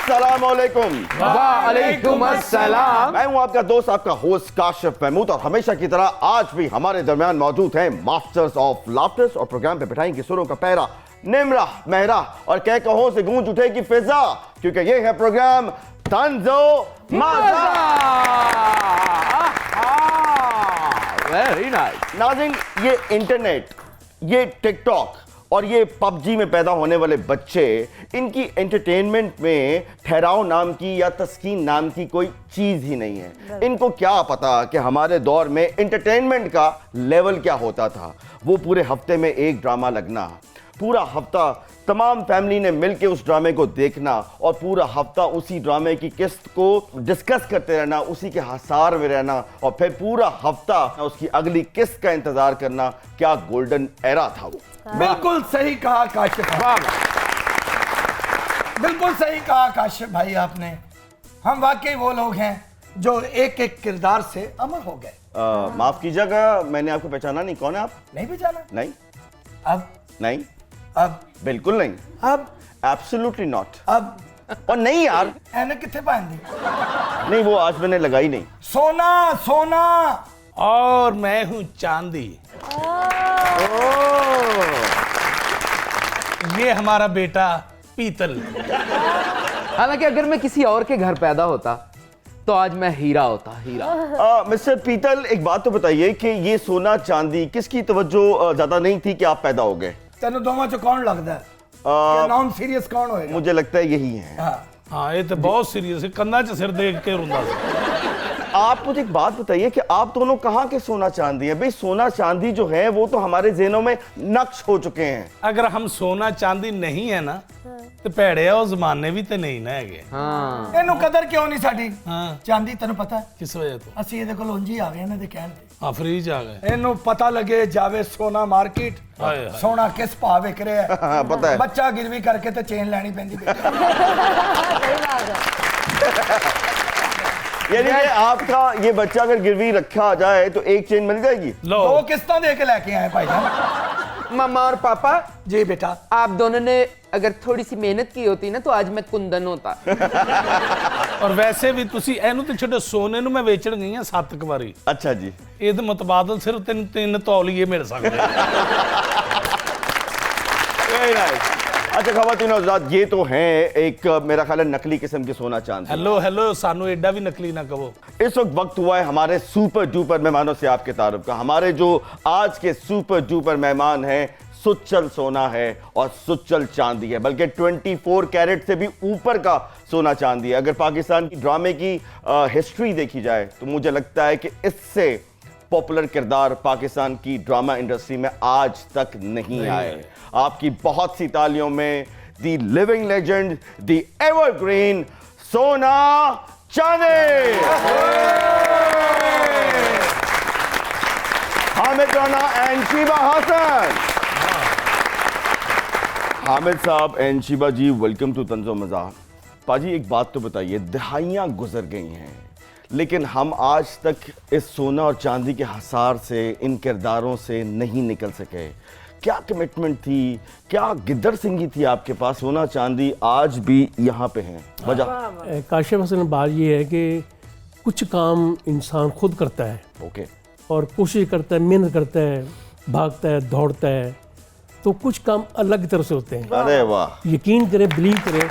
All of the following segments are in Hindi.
अस्सलामुअलैकुम। वालेकुम अस्सलाम। मैं हूं आपका दोस्त, आपका होस्ट काशिफ महमूद, और हमेशा की तरह आज भी हमारे दरमियान मौजूद हैं मास्टर्स ऑफ लाफ्टर्स, और प्रोग्राम पे बिठाएंगे सुरों का पहरा निमरा महरा, और कह कहों से गूंज उठेगी फिजा, क्योंकि ये है program Tanzo Maza. Very nice. नाज़रीन, ये इंटरनेट, ये टिकटॉक और ये पबजी में पैदा होने वाले बच्चे, इनकी एंटरटेनमेंट में ठहराव नाम की या तस्कीन नाम की कोई चीज ही नहीं है। इनको क्या पता कि हमारे दौर में एंटरटेनमेंट का लेवल क्या होता था। वो पूरे हफ्ते में एक ड्रामा लगना, पूरा हफ्ता तमाम फैमिली ने मिलकर उस ड्रामे को देखना, और पूरा हफ्ता उसी ड्रामे की किस्त को डिस्कस करते रहना, उसी के हसार में रहना, और फिर पूरा हफ्ता उसकी अगली किस्त का इंतजार करना। क्या गोल्डन एरा था वो। बिल्कुल सही कहा काशिफ। बिल्कुल सही कहा काशिफ भाई आपने। हम वाकई वो लोग हैं जो एक एक किरदार से अमर हो गए। माफ कीजिएगा, मैंने आपको पहचाना नहीं। कौन है आप? नहीं पहचाना? नहीं। अब नहीं, अब बिल्कुल नहीं। अब एब्सोल्युटली नॉट। अब और नहीं यार, एने कितने पहन दी? नहीं, वो आज मैंने लगाई नहीं। सोना सोना। और मैं हूं चांदी। ये हमारा बेटा पीतल। हालांकि अगर मैं किसी और के घर पैदा होता तो आज मैं हीरा होता, हीरा। मिस्टर पीतल, एक बात तो बताइए कि ये सोना चांदी किसकी तवज्जो ज्यादा नहीं थी कि आप पैदा हो गए? तेन दोवां चो कौन लगता है? नॉन सीरियस कौन होएगा? मुझे लगता है यही है। हाँ, ये तो बहुत सीरियस है। कंधा च सिर देख के रुंदा सी। आप मुझे एक बात बताइए कि आप दोनों कहाँ के सोना चांदी हैं? भाई, सोना चांदी जो है वो तो हमारे ज़हनों में नक्श हो चुके हैं। अगर हम सोना चांदी नहीं है ना तो भैड़े और जमाने भी तो नहीं ना है। हाँ। ਇਹਨੂੰ ਕਦਰ ਕਿਉਂ ਨਹੀਂ ਸਾਡੀ? हाँ, ਚਾਂਦੀ ਤੈਨੂੰ ਪਤਾ ਹੈ? किस वजह तो? ਅਸੀਂ ਇਹਦੇ ਕੋਲ ਉਂਝ ਹੀ ਆ ਗਏ ਇਹਨਾਂ ਦੇ ਕਹਿਣ ਤੇ। हाँ, फ्रीज आ गए। ਇਹਨੂੰ ਪਤਾ ਲੱਗੇ ਜਾਵੇ ਸੋਨਾ ਮਾਰਕੀਟ, हाय हाय। ਸੋਨਾ ਕਿਸ ਭਾਅ ਵਿਕ ਰਿਹਾ ਹੈ। हाँ, पता है। ਬੱਚਾ ਗਿਰਵੀ ਕਰਕੇ ਤੇ ਚੇਨ ਲੈਣੀ ਪੈਂਦੀ ਬੇਟੇ। यानी कि आपका ये बच्चा अगर गिरवी रखा जाए तो एक चेन मिल जाएगी। लो, दो किस्तां दे के लेके आए भाईजान। मामा और पापा, जी बेटा। आप दोनों ने अगर थोड़ी सी मेहनत की होती ना तो आज मैं कुंदन होता। और वैसे भी तुसी एनू तो छोटे सोने नु मैं बेचण गई हां 7 वारी। अच्छा जी। ये तो मुतबादल सिर्फ तीन तौलिए मिल सकते हैं। Very nice। अच्छा खवातीन और हज़रात, ये तो हैं एक मेरा ख्याल है नकली किस्म के सोना चांदी। हेलो हेलो, सानू एडा भी नकली ना कहो। इस वक्त हुआ है हमारे सुपर डुपर मेहमानों से आपके तारुफ का। हमारे जो आज के सुपर डुपर मेहमान हैं, सुच्चल सोना है और सुच्चल चांदी है, बल्कि 24 कैरेट से भी ऊपर का सोना चांदी है। अगर पाकिस्तान की ड्रामे की हिस्ट्री देखी जाए तो मुझे लगता है कि इससे पॉपुलर किरदार पाकिस्तान की ड्रामा इंडस्ट्री में आज तक नहीं आए। आपकी बहुत सी तालियों में the living legend, the evergreen Sona Chandi, Hamid Rana and Sheeba Hasan. Hamid साहब and Sheeba ji, welcome to Tanzo Maza. पाजी, एक बात तो बताइए, दहाइयाँ गुजर गई हैं लेकिन हम आज तक इस सोना और चांदी के हसार से, इन किरदारों से नहीं निकल सके। क्या कमिटमेंट थी, क्या गिद्दर सिंगी थी आपके पास? सोना चांदी आज भी यहाँ पे हैं। वजह काशिफ हसन, बात ये है कि कुछ काम इंसान खुद करता है ओके, और कोशिश करता है, मेहनत करता है, भागता है, दौड़ता है, तो कुछ काम अलग तरह से होते हैं। अरे वाह। यकीन करें, बिलीव करें,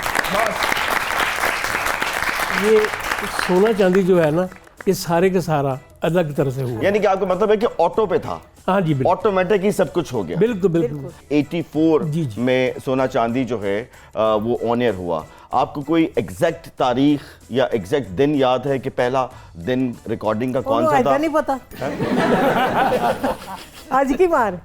ये सोना चांदी जो है ना, ये सारे का सारा अलग तरह से हुआ। यानी कि आपका मतलब है कि ऑटो पे था? हाँ जी, बिल्कुल ऑटोमेटिक ही सब कुछ हो गया। बिल्कुल बिल्कुल। 84 जी, जी। में सोना चांदी जो है वो ऑन एयर हुआ। आपको कोई एग्जैक्ट तारीख या एग्जैक्ट दिन याद है कि पहला दिन रिकॉर्डिंग का कौन सा था? नहीं पता। आज की बार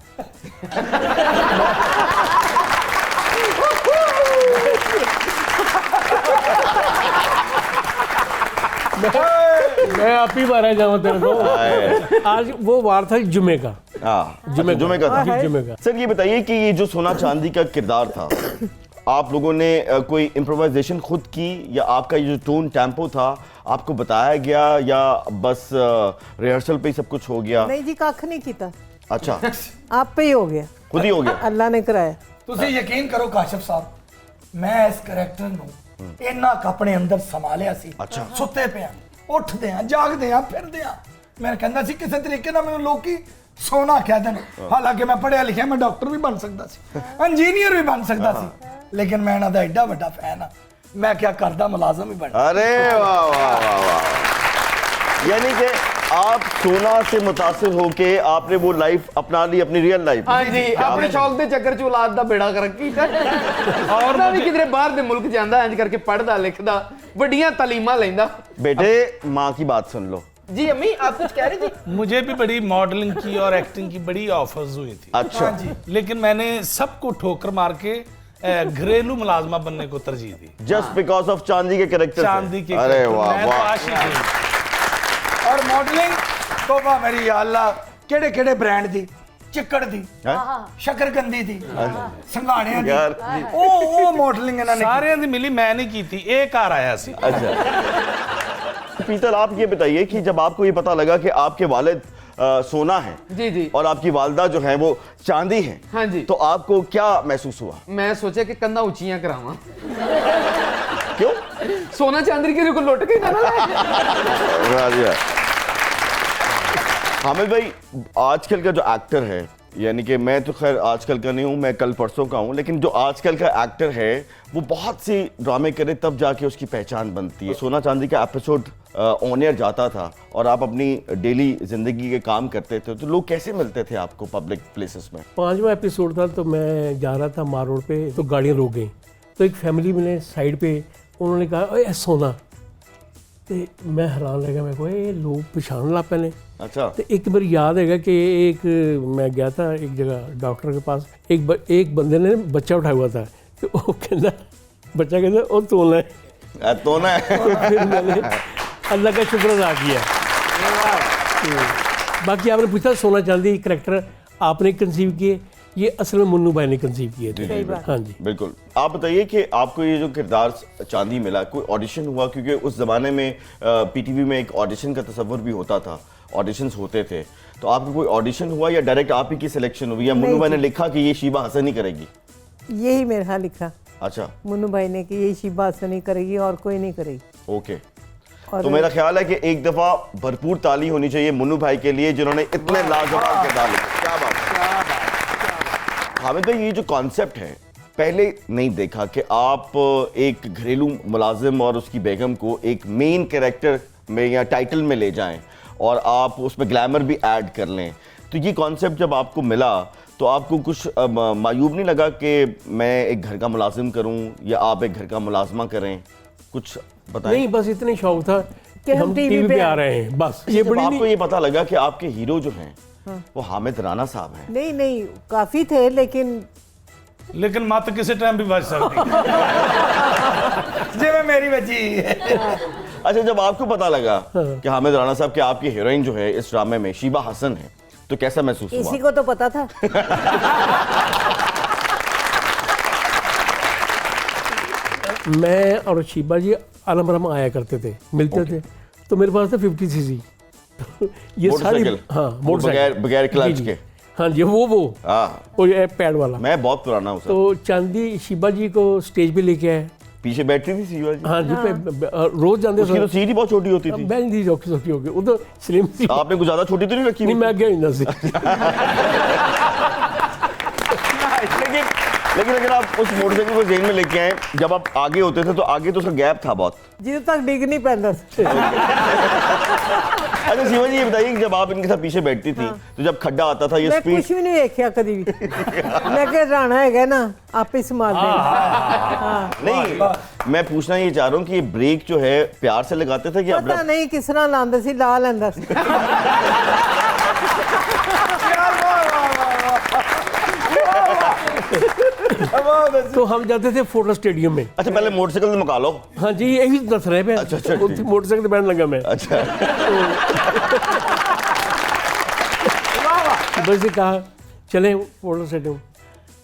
मैं आप ही बारह जाऊँ तेरे को। आज वो वार था जुमे का। जुमे का था। जी, जुमे का। सर ये बताइए कि ये जो सोना चांदी का किरदार था, आप लोगों ने कोई इम्प्रोवाइजेशन खुद की, या आपका ये जो टोन टेम्पो था आपको बताया गया, या बस रिहर्सल पे ही सब कुछ हो गया? नहीं जी, कख नहीं किया। अच्छा, आप पे ही हो गया, खुद ही हो गया? अल्लाह ने कराया। ਤੁਸੀਂ ਯਕੀਨ ਕਰੋ ਕਾਸ਼ਿਫ ਸਾਹਿਬ, मैं इस करैक्टर ਨੂੰ ਇੰਨਾ ਕੁ ਆਪਣੇ ਅੰਦਰ ਸੰਭਾਲਿਆ ਸੀ ਸੁੱਤੇ ਪਿਆ ਉੱਠਦੇ ਆ ਜਾਗਦੇ ਆ ਫਿਰਦੇ ਆ ਮੈਂ ਕਹਿੰਦਾ ਸੀ ਕਿਸੇ ਤਰੀਕੇ ਨਾਲ ਮੈਨੂੰ ਲੋਕੀ ਸੋਨਾ ਕਹਿ ਦੇਣ ਹਾਲਾਂਕਿ ਮੈਂ ਪੜ੍ਹਿਆ ਲਿਖਿਆ ਮੈਂ ਡਾਕਟਰ ਵੀ ਬਣ ਸਕਦਾ ਸੀ ਇੰਜੀਨੀਅਰ ਵੀ ਬਣ ਸਕਦਾ ਸੀ ਲੇਕਿਨ ਮੈਂ ਇਹਨਾਂ ਦਾ ਐਡਾ ਵੱਡਾ ਫੈਨ ਆ मैं क्या करता मुलाजिम ही बना। अरे वाह वाह वाह वाह, यानी कि आप सोना से मुतासिर होके आपने वो लाइफ अपना ली, अपनी रियल लाइफ। हाँ जी, अपने शौक दे चक्कर च औलाद दा बेड़ा करक कीता और मैं भी किधरे बाहर दे मुल्क जांदा इंज करके पढ़दा लिखदा वड्डियां तालीमां लैंदा। बेटे माँ की बात सुन लो। जी अम्मी आप कुछ कह रही थी? मुझे भी बड़ी मॉडलिंग की और एक्टिंग की बड़ी ऑफर्स हुई थी। अच्छा लेकिन मैंने सबको ठोकर मार के घरेलू मुलाजमा बनने को तरजीह दी, जस्ट बिकॉज ऑफ चांदी के कैरेक्टर। चांदी के अरे वाह मैं तो वाह। आशिक हूं। और मॉडलिंग तोबा मेरी या अल्लाह केड़े केड़े ब्रांड दी चिक्कड़ दी शकरकंदी दी संघाड़ियां दी यार। ओ मॉडलिंग इन्होंने सारे दी मिली मैं नहीं की थी, एक कार आया सी। अच्छा पीतल, आप ये बताइए कि जब आपको ये पता लगा कि आपके वालिद सोना है जी जी और आपकी वालदा जो है वो चांदी है, हाँ जी, तो आपको क्या महसूस हुआ? मैं सोचा कि कंधा ऊंचियां करावां। क्यों? सोना चांदी के को लुट के ना ले। हामिद भाई, आजकल का जो एक्टर है, यानी कि मैं तो खैर आजकल का नहीं हूँ, मैं कल परसों का हूँ, लेकिन जो आजकल का एक्टर है वो बहुत सी ड्रामे करे तब जाके उसकी पहचान बनती है। सोना चांदी का एपिसोड ऑन एयर जाता था और आप अपनी डेली जिंदगी के काम करते थे, तो लोग कैसे मिलते थे आपको पब्लिक प्लेसेस में? 5वां एपिसोड था तो मैं जा रहा था मार रोड पे, तो गाड़ियाँ रोक गई, तो एक फैमिली मिले साइड पे, उन्होंने कहा ओए सोना, तो मैं हैरान लगा, मैं को ये लोग पछाण ला पैने। अच्छा। तो एक बार याद है कि एक मैं गया था एक जगह डॉक्टर के पास, एक बंदे ने बच्चा उठाया हुआ था, तो वो कहता बच्चा कहता वो तोलना है, तोलना है। तो फिर मैंने अल्लाह का शुक्र अदा किया। बाकी आपने पूछा सोना चांदी करैक्टर आपने कंसीव किए, ये असल में मुन्नू भाई ने कंसीव किए थे। हाँ जी बिल्कुल। आप बताइए कि आपको ये जो किरदार चांदी मिला, कोई ऑडिशन हुआ? क्योंकि उस ज़माने में पीटीवी में एक ऑडिशन का तस्वर भी होता था, ऑडिशंस होते थे, तो आपको कोई ऑडिशन हुआ या डायरेक्ट आप ही की सिलेक्शन हुई, या मुन्नू भाई ने लिखा कि ये शीबा हसन ही करेगी? यही मेरे यहाँ लिखा अच्छा, मुन्नू भाई ने कि ये शीबा हसन ही करेगी और कोई नहीं करेगी। ओके। और तो मेरा ख्याल है कि एक दफ़ा भरपूर ताली होनी चाहिए मुन्नू भाई के लिए जिन्होंने इतने लाजवाब किरदार लिखे। क्या बात है हामिद भाई, ये जो कॉन्सेप्ट है पहले नहीं देखा कि आप एक घरेलू मुलाजिम और उसकी बेगम को एक मेन कैरेक्टर में या टाइटल में ले जाएं और आप उसमें ग्लैमर भी ऐड कर लें, तो ये कॉन्सेप्ट जब आपको मिला तो आपको कुछ मायूब नहीं लगा कि मैं एक घर का मुलाजिम करूं या आप एक घर का मुलाजमा करें? कुछ बताएं। नहीं, बस इतने शौक था कि हम टीवी पे आ रहे हैं, बस ये जब बड़ी आपको नहीं। ये पता लगा कि आपके हीरो जो हैं वो हामिद राना साहब हैं, नहीं नहीं काफी थे, लेकिन मत किसी टाइम भी बच सकती। जिवें मेरी बची अच्छा जब आपको पता लगा कि हामिद राना साहब के आपकी हीरोइन जो है इस ड्रामे में शीबा हसन है, तो कैसा महसूस हुआ? इसी को तो पता था। मैं और शीबा जी आलमरम आया करते थे, मिलते थे, तो मेरे पास था 50 सीसी। ये सारी मोटरसाइकिल? हाँ बगैर क्लच जी, जी। के? हाँ जी, वो हाँ, और ये पैड वाला। मैं बहुत पुराना हूँ सर। तो चांदी शीबा जी को स्टेज पे लेके आए। पीछे बैठती थी शीबा जी? हाँ जी, रोज जाते उसकी तो सीट ही बहुत छोटी होती थी। बैन थी चौकी चौकी हो गई, वो तो स्लिम थी। आपने कुछ ज्यादा छोटी तो नहीं रखी? नहीं, मैं गया इंदा से। लेकिन अगर आप उस मोटरसाइकिल को जेल में लेके आए, जब आप आगे होते थे तो आगे तो उसका गैप था बहुत। जिद तक डिग नहीं पैंदा। अच्छा शिवा जी ये बताइए कि जब आप इनके साथ पीछे बैठती थी तो जब खड्डा आता था ये मैं स्पीड? कुछ भी नहीं देखा कभी भी। मैं कह राणा है ना आप ही संभाल देना। नहीं, मैं पूछना ये चाह रहा हूँ कि ये ब्रेक जो है प्यार से लगाते थे कि पता नहीं किस तरह लांदा सी ला लेंदा सी। तो हम जाते थे फोटो स्टेडियम में। अच्छा पहले मोटरसाइकिल से मुका लो। हाँ जी, यही दस रहे पे। अच्छा, अच्छा, ठीक। मोटरसाइकिल बैठने लगा मैं। अच्छा बस से कहा चले फोटो स्टेडियम,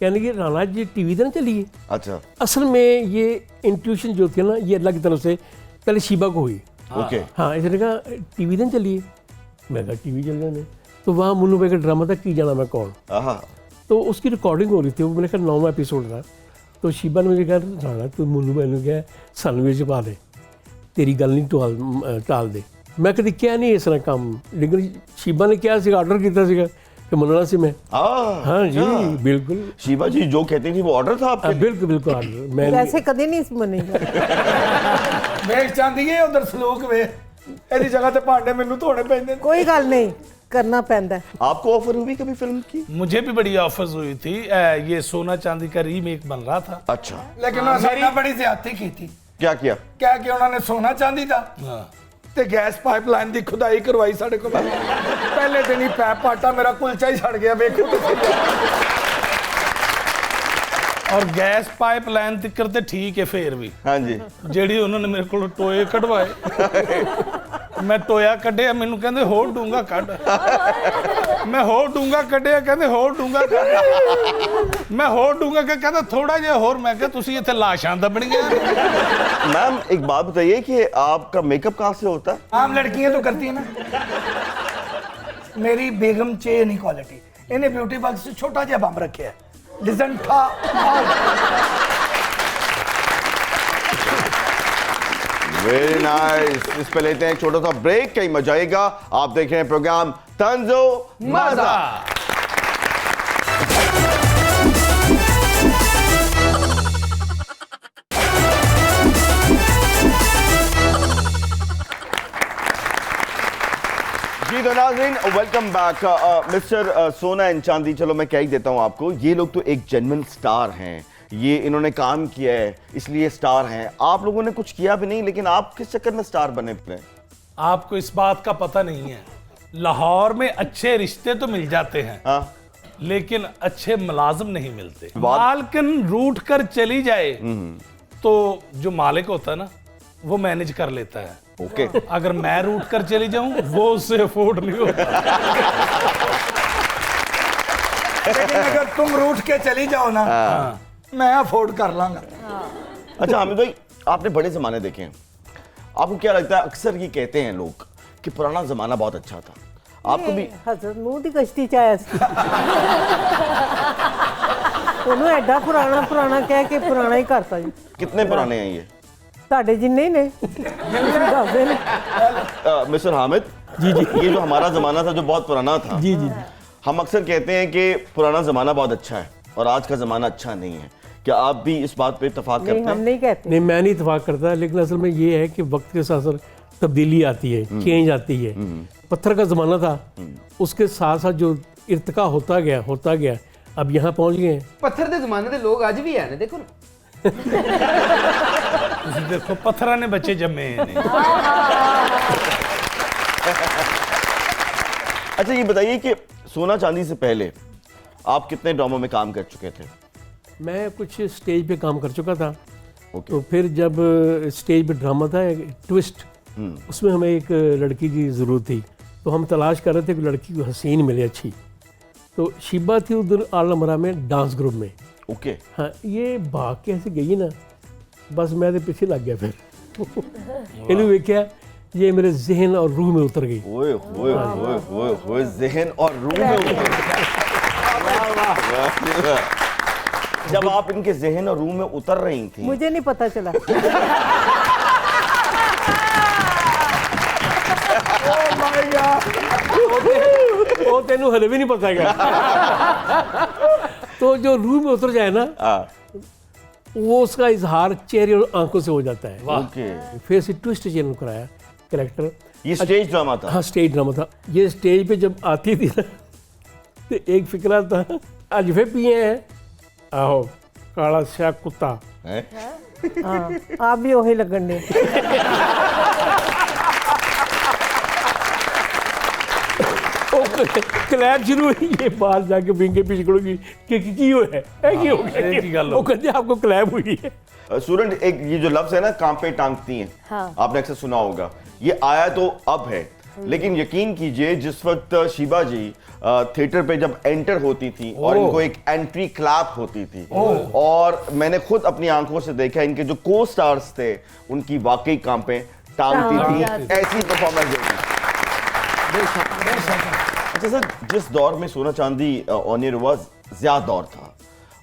कहने की राणा जी टीवी तो ना चलिए। अच्छा असल में ये इंट्यूशन जो थी ना ये अल्लाह की तरफ से पहले शीबा को हुई। ओके। हाँ, इसने कहा टीवी तो चलिए, मैं कहा टीवी चल जाने। तो वहाँ मुन्नू भाई का ड्रामा था की जाना मैं कौन, हाँ तो उसकी रिकॉर्डिंग हो रही थी, वो मैंने कहा 9वां एपिसोड था। तो शीबा ने मुझे कहा राणा तू मैनू क्या सानू विच पा दे, तेरी गल नहीं टाल दे। मैं कभी क्या नहीं इस तरह काम, लेकिन शीबा ने क्या ऑर्डर किया सीगा कि मनना से मैं हाँ जी बिल्कुल। शीबा जी जो कहती थी वो ऑर्डर था आपके लिए? बिल्कुल बिल्कुल ऑर्डर। मैं वैसे कभी नहीं मनेगा। ਵੇਖ ਚਾਂਦੀ ਏ ਉਧਰ ਸਲੂਕ ਵੇ, ਇਹਦੀ ਜਗ੍ਹਾ ਤੇ ਭਾਂਡੇ ਮੈਨੂੰ ਧੋਣੇ ਪੈਂਦੇ ਨੇ। कोई गल नहीं, करना पैंदा है। आपको ऑफर हुई कभी फिल्म की? मुझे भी बड़ी ऑफर्स हुई थी। ये सोना चांदी का रीमेक बन रहा था। अच्छा, ਲੇਕਿਨ ਉਹਨਾਂ ਨੇ ਬੜੀ ਜ਼ਿਆਦਤੀ ਕੀਤੀ, क्या किया? ਕਹਿ ਕੇ ਉਹਨਾਂ ਨੇ ਸੋਨਾ ਚਾਂਦੀ ਦਾ हाँ। ਤੇ ਗੈਸ ਪਾਈਪਲਾਈਨ ਦੀ ਖੁਦਾਈ ਕਰਵਾਈ ਸਾਡੇ ਕੋਲ। ਪਹਿਲੇ ਦਿਨ ਹੀ ਪੈਪ ਪਾਟਾ ਮੇਰਾ ਕੁਲਚਾ ਹੀ ਛੜ ਗਿਆ, ਵੇਖੋ ਤੁਸੀਂ। और गैस पाइप लाइन तिक्कर ते ठीक है फिर भी हाँ जी। ਜਿਹੜੀ ਉਹਨਾਂ ਨੇ ਮੇਰੇ ਕੋਲ ਟੋਏ ਕਢਵਾਏ, ਮੈਂ ਟੋਇਆ ਕੱਢਿਆ, ਮੈਨੂੰ ਕਹਿੰਦੇ ਹੋਰ ਡੂੰਗਾ ਕੱਢ, ਮੈਂ ਹੋਰ ਡੂੰਗਾ ਕੱਢਿਆ, ਕਹਿੰਦੇ ਹੋਰ ਡੂੰਗਾ ਕੱਢ, ਮੈਂ ਹੋਰ ਡੂੰਗਾ ਕਹਿੰਦਾ ਥੋੜਾ ਜਿਹਾ ਹੋਰ, ਮੈਂ ਕਿਹਾ ਤੁਸੀਂ ਇੱਥੇ ਲਾਸ਼ਾਂ ਦੱਬਣੀਆਂ। मैम एक बात बताइए कि आपका मेकअप कहाँ से होता है? आम लड़कियां तो करती है ना, मेरी बेगम चे नहीं क्वालिटी, इन्हें ब्यूटी बॉक्स से छोटा जिहा बम रखे है, डिजंठा। Very nice. इस पे लेते हैं एक छोटा सा ब्रेक, कहीं मजा आएगा। आप देख रहे हैं प्रोग्राम तंजो मजा। जी तो नाज़रीन वेलकम बैक। मिस्टर सोना एंड चांदी, चलो मैं कह ही देता हूं आपको, ये लोग तो एक जेन्युइन स्टार हैं, ये इन्होंने काम किया है इसलिए स्टार हैं। आप लोगों ने कुछ किया भी नहीं, लेकिन आप किस चक्कर में स्टार बने फिर? आपको इस बात का पता नहीं है, लाहौर में अच्छे रिश्ते तो मिल जाते हैं, हाँ, लेकिन अच्छे मुलाजिम नहीं मिलते। बात- मालकिन रूठ कर चली जाए तो जो मालिक होता है ना वो मैनेज कर लेता है। ओके। अगर मैं रूठ कर चली जाऊं वो उससे अफोर्ड नहीं होता। लेकिन अगर तुम रूठ के चली जाओ ना, मैं अफोर्ड कर लांगा। अच्छा हामिद भाई, आपने बड़े जमाने देखे हैं, आपको क्या लगता है? अक्सर ये कहते हैं लोग कि पुराना जमाना बहुत अच्छा था, आपको भी? हजरत नूह दी कश्ती च आया सी। ਉਹਨੂੰ ਐਡਾ ਪੁਰਾਣਾ ਕਹਿ ਕੇ ਪੁਰਾਣਾ ਹੀ ਕਰਤਾ ਜੀ। कितने पुराने हैं ये? ਤੁਹਾਡੇ ਜਿੰਨੇ ਹੀ ਨੇ ਦੱਸਦੇ ਨੇ। मिस्टर हामिद जी जी, ये जो हमारा जमाना था जो बहुत पुराना था, जी जी हम अक्सर कहते हैं कि पुराना जमाना बहुत अच्छा है और आज का जमाना अच्छा नहीं है, क्या आप भी इस बात पे इत्तेफाक नहीं, करते हम हैं? नहीं कहते। नहीं, मैं नहीं इतफाक करता, लेकिन असल में ये है कि वक्त के साथ साथ तब्दीली आती है, चेंज आती है। पत्थर का ज़माना था, उसके साथ साथ जो इर्तिका होता गया, अब यहाँ पहुँच गए हैं। ਪੱਥਰ ਦੇ ਜ਼ਮਾਨੇ ਦੇ ਲੋਕ ਅੱਜ ਵੀ ਹੈ ਨੇ, ਦੇਖੋ ਨਾ। ਤੁਸੀਂ ਦੇਖੋ ਪੱਥਰਾਂ ਨੇ ਬੱਚੇ ਜੰਮੇ ਨੇ। अच्छा ये बताइए कि सोना चांदी से पहले आप कितने ड्रामों में काम कर चुके थे? मैं कुछ स्टेज पे काम कर चुका था। ओके। तो फिर जब स्टेज पे ड्रामा था एक ट्विस्ट, उसमें हमें एक लड़की की ज़रूरत थी, तो हम तलाश कर रहे थे कि लड़की को हसीन मिले अच्छी। तो शिबा थी उधर आलमरा में डांस ग्रुप में। ओके। हाँ, ये भाग के ऐसे गई ना, बस मैं तो पीछे लग गया फिर। इन्हें देखा, ये मेरे जहन और रूह में उतर गई। ओए ओए ओए ओए ओए, जहन और रूह में उतर। जब आप इनके जहन और रूह में उतर रही थी, मुझे नहीं पता चला। वो तेनू हले भी नहीं पता है। तो जो रूह में उतर जाए ना, वो उसका इजहार चेहरे और आंखों से हो जाता है। ओके। फिर से ट्विस्ट चेंज कराया कैरेक्टर। ये स्टेज ड्रामा था? हाँ, स्टेज ड्रामा था। ये स्टेज पे जब आती थी ना, तो एक फिक्रा था, आज फिर पिए हैं, आहो काला स्या कुत्ता। हैं? हाँ, आप भी वही लगन दे। क्लैप शुरू हुई, ये बाहर जाके विंग के पीछे खड़ोगी कि की हो है की हो गया, वो कहते आपको क्लैप हुई है। स्टूडेंट, एक ये जो लफ्ज है ना, कांपे टांगती हैं, हाँ। आपने अक्सर सुना होगा, ये आया तो अब है, लेकिन यकीन कीजिए जिस वक्त शीबा जी थिएटर पे जब एंटर होती थी और इनको एक एंट्री क्लैप होती थी, और मैंने खुद अपनी आंखों से देखा इनके जो को स्टार्स थे उनकी वाकई कांपे टांगती थी, ऐसी परफॉर्मेंस होती। अच्छा सर, जिस दौर में सोना चांदी ऑन एयर हुआ, ज्यादा दौर था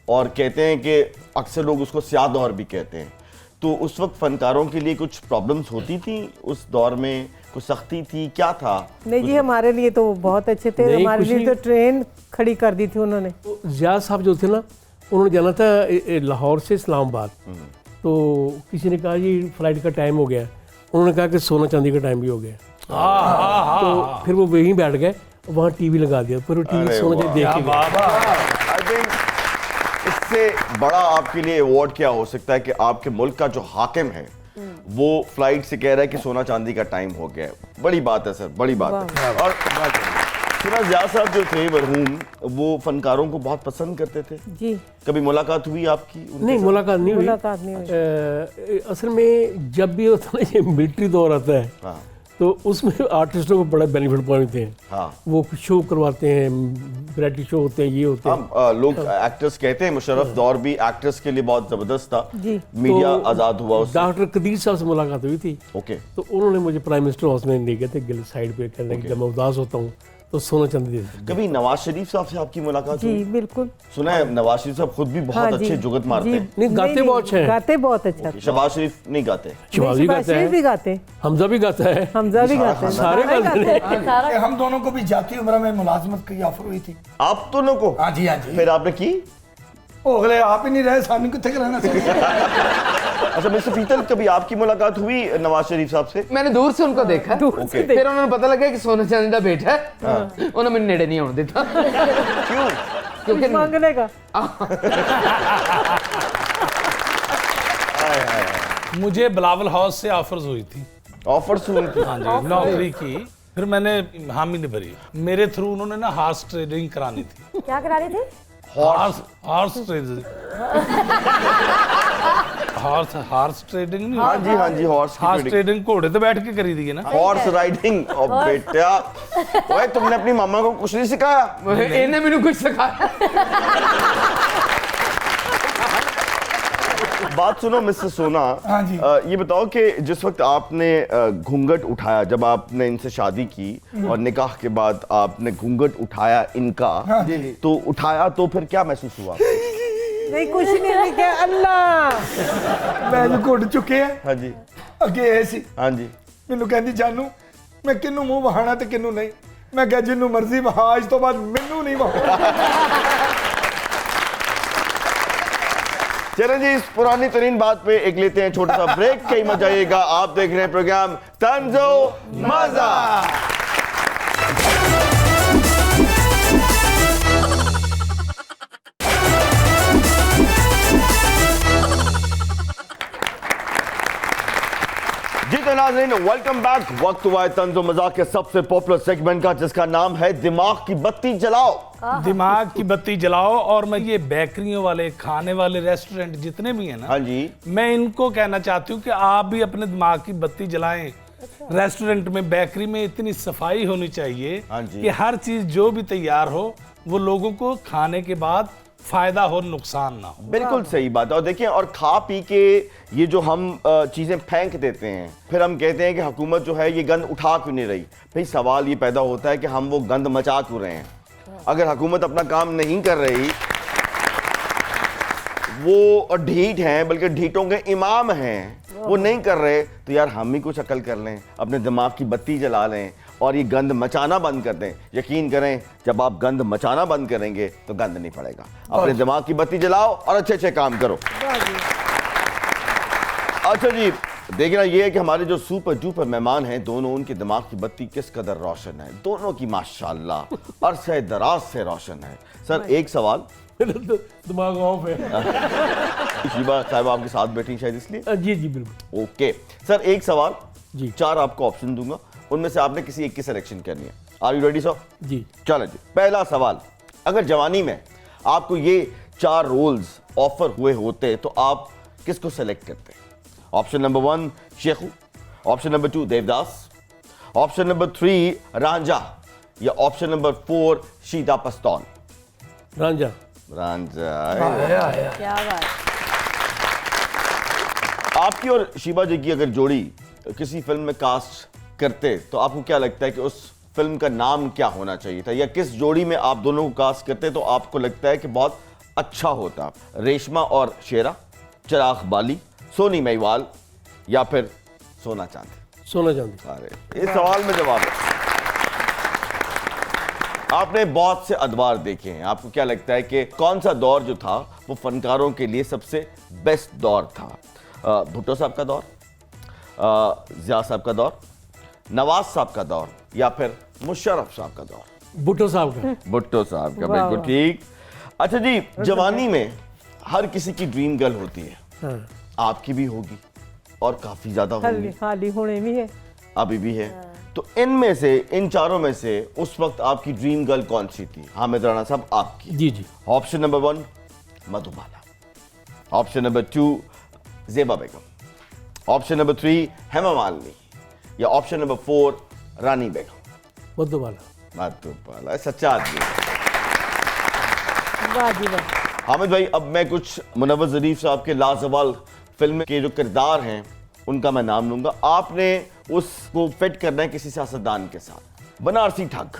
और कहते हैं कि अक्सर लोग उसको स्याह दौर भी कहते हैं, तो उस वक्त फनकारों के लिए कुछ प्रॉब्लम्स होती थी उस दौर में, कुछ सख्ती थी, क्या था? नहीं जी, हमारे लिए तो बहुत अच्छे थे। नहीं, हमारे कुछ लिए तो ट्रेन खड़ी कर दी थी उन्होंने। ज़ियाद साहब जो थे ना, उन्होंने जाना था लाहौर से इस्लामाबाद, तो किसी ने कहा जी फ्लाइट का टाइम हो गया, उन्होंने कहा कि सोना चांदी का टाइम भी हो गया, तो फिर वो वहीं बैठ गए, वहाँ टीवी लगा दिया, फिर वो टीवी अरे सोना चांदी देख के गए। आई थिंक इससे बड़ा आपके लिए अवार्ड क्या हो सकता है कि आपके मुल्क का जो हाकिम है वो फ्लाइट से कह रहा है कि सोना चांदी का टाइम हो गया है। बड़ी बात है सर, बड़ी बात है। और सुना ज़िया साहब जो थे मरहूम, वो फनकारों को बहुत पसंद करते थे। जी कभी मुलाकात हुई आपकी उनके नहीं, साथ? मुलाकात नहीं हुई। मुलाकात नहीं हुई। असल में जब भी होता है ये मिलिट्री दौर आता है, हाँ तो उसमें आर्टिस्टों को बड़ा बेनिफिट पहुंचते हैं। हाँ वो शो करवाते हैं, वैरायटी शो होते हैं, ये होते हैं। हम लोग एक्टर्स कहते हैं मुशर्रफ दौर भी एक्टर्स के लिए बहुत जबरदस्त था, जी। मीडिया तो आजाद हुआ उससे। डॉक्टर कदीर साहब से मुलाकात हुई थी, ओके, तो उन्होंने मुझे प्राइम मिनिस्टर हाउस में ले गए थे गिल साइड पे, कहने कि जब मैं उदास होता हूँ तो सोना चांदी दे देते। कभी नवाज शरीफ साहब से आपकी मुलाकात जी हुई? बिल्कुल। सुना है नवाज शरीफ साहब खुद भी बहुत हाँ जी, अच्छे जुगत मारते जी। हैं। नहीं, गाते बहुत अच्छे हैं। गाते बहुत अच्छा। शहबाज शरीफ नहीं गाते? शिवाजी शहबाज गाता शरीफ भी है, गाते, हमजा भी गाता है, हमजा भी गाते हैं, सारे गाते हैं। कि हम दोनों को भी जाती उम्र में मुलाजमत की ऑफर हुई थी। आप दोनों को? हाँ जी, हाँ जी। फिर आपने की? ओ अगले आप ही नहीं रहे, सामने कितने रहना अच्छा मिस्टर पीतल, कभी आपकी मुलाकात हुई नवाज शरीफ साहब से? मैंने दूर से उनको देखा, दूर से ओके। फिर उन्होंने पता लगा कि सोना चांदी का बेटा है, उन्होंने मैंने नेड़े नहीं आने देता। क्यों? क्योंकि मांगने का। मुझे बिलावल हाउस से ऑफर्स हुई थी, ऑफर सुन के? हाँ जी, नौकरी की, फिर मैंने हामी नहीं भरी। मेरे थ्रू उन्होंने ना हॉर्स ट्रेडिंग करानी थी। क्या करा रहे थे? हॉर्स ट्रेडिंग, हॉर्स ट्रेडिंग नहीं, हाँ जी, हाँ जी, हॉर्स हॉर्स ट्रेडिंग घोड़े पे बैठ के करी थी ना। Horse riding. और बेटा, ओए तुमने अपनी मम्मा को कुछ नहीं सिखाया? इन्हें मैंने कुछ सिखाया। बात सुनो मिस्टर सोना, हाँ जी। ये बताओ कि जिस वक्त आपने घूंघट उठाया, जब आपने इनसे शादी की और निकाह के बाद आपने घूंघट उठाया इनका, हाँ जी। तो उठाया तो फिर क्या महसूस हुआ? नहीं कुछ नहीं क्या, अल्लाह मैं जो घुट चुके हैं हाँ जी, ਅੱਗੇ ਇਹ ਸੀ हाँ जी। ਮੈਨੂੰ ਕਹਿੰਦੀ ਜਾਨੂ ਮੈਂ ਕਿਹਨੂੰ ਮੂੰਹ ਵਹਾਣਾ ਤੇ ਕਿਹਨੂੰ ਨਹੀਂ। ਮੈਂ ਕਿਹਾ ਜਿੰਨੂੰ ਮਰਜ਼ੀ ਵਹਾ, ਅੱਜ ਤੋਂ ਬਾਅਦ ਮੈਨੂੰ ਨਹੀਂ ਵਹਾ। चलें जी, इस पुरानी तरीन बात पे एक लेते हैं छोटा सा ब्रेक। कहीं मत जाइएगा, आप देख रहे हैं प्रोग्राम तंजो मजा। जी तो नाज़रीन, वेलकम बैक। वक्त हुआ है तंजो मजा के सबसे पॉपुलर सेगमेंट का, जिसका नाम है दिमाग की बत्ती जलाओ। दिमाग की बत्ती जलाओ। और मैं ये बेकरियों वाले, खाने वाले रेस्टोरेंट जितने भी हैं ना, हाँ जी, मैं इनको कहना चाहती हूँ कि आप भी अपने दिमाग की बत्ती जलाएं। रेस्टोरेंट में, बेकरी में इतनी सफाई होनी चाहिए हाँ जी। कि हर चीज जो भी तैयार हो वो लोगों को खाने के बाद फायदा हो, नुकसान ना हो। बिल्कुल सही बात है। और देखिए, और खा पी के ये जो हम चीज़ें फेंक देते हैं, फिर हम कहते हैं कि हुकूमत जो है ये गंद उठा क्यों नहीं रही। भाई सवाल ये पैदा होता है कि हम वो गंद मचा क्यों रहे हैं। अगर हुकूमत अपना काम नहीं कर रही, वो ढीठ हैं, बल्कि ढीठों के इमाम हैं, वो नहीं कर रहे, तो यार हम ही कुछ अकल कर लें, अपने दिमाग की बत्ती जला लें और ये गंद मचाना बंद कर दें। यकीन करें, जब आप गंद मचाना बंद करेंगे तो गंद नहीं पड़ेगा। अपने दिमाग की बत्ती जलाओ और अच्छे अच्छे काम करो। अच्छा जी, देखना ये है कि हमारे जो सुपर डुपर मेहमान हैं दोनों, उनके दिमाग की बत्ती किस कदर रोशन है। दोनों की माशाल्लाह अरसे दराज से रोशन है। सर एक सवाल, दिमाग ऑफ है। शीबा साहब आपके साथ बैठी शायद इसलिए। जी जी बिल्कुल। ओके सर, एक सवाल जी। 4 आपको ऑप्शन दूंगा, उनमें से आपने किसी एक की सिलेक्शन करनी है। Are you ready sir? जी। चलो जी, पहला सवाल, अगर जवानी में आपको ये 4 रोल्स ऑफर हुए होते तो आप किसको सेलेक्ट करते? Option number 1 Shekhu, option number 2 Devdas, option number 3 Ranjha, या ऑप्शन नंबर 4 शीता पस्तौन? रांझा। रांझा। क्या बात। आपकी और शीबा जी की अगर जोड़ी किसी फिल्म में कास्ट करते तो आपको क्या लगता है कि उस फिल्म का नाम क्या होना चाहिए था, या किस जोड़ी में आप दोनों को कास्ट करते तो आपको लगता है कि बहुत अच्छा होता? रेशमा और शेरा, चिराग बाली, सोनी महिवाल या फिर सोना चांदी? सोना चांदी। अरे इस सवाल में जवाब है। आपने बहुत से अदवार देखे हैं, आपको क्या लगता है कि कौन सा दौर जो था वो फनकारों के लिए सबसे बेस्ट दौर था? भुट्टो साहब का दौर, जिया साहब का दौर, नवाज साहब का दौर या फिर मुशर्रफ साहब का दौर? भुट्टो साहब का। भुट्टो साहब का, वाह, बिल्कुल वाह। ठीक। अच्छा जी, जवानी में हर किसी की ड्रीम गर्ल होती है, हाँ। आपकी भी होगी और काफी ज्यादा होगी, खाली होने भी है। अभी भी है। तो इनमें से, इन चारों में से उस वक्त आपकी ड्रीम गर्ल कौन सी थी? हामिद राणा साहब, आपकी। जी जी। Option number 1 Madhubala, option number 2 Zeba Begum, option number 3 Hema Malini या ऑप्शन नंबर 4 रानी बेगम? मधुबाला। मधुबाला सच्चा आदमी। वाह जी वाह। हामिद भाई, अब मैं कुछ मुनव्वर ज़रीफ साहब के लाजवाल फिल्म के जो किरदार हैं उनका मैं नाम लूंगा, आपने उसको फिट करना है किसी सियासतदान के साथ। बनारसी ठग,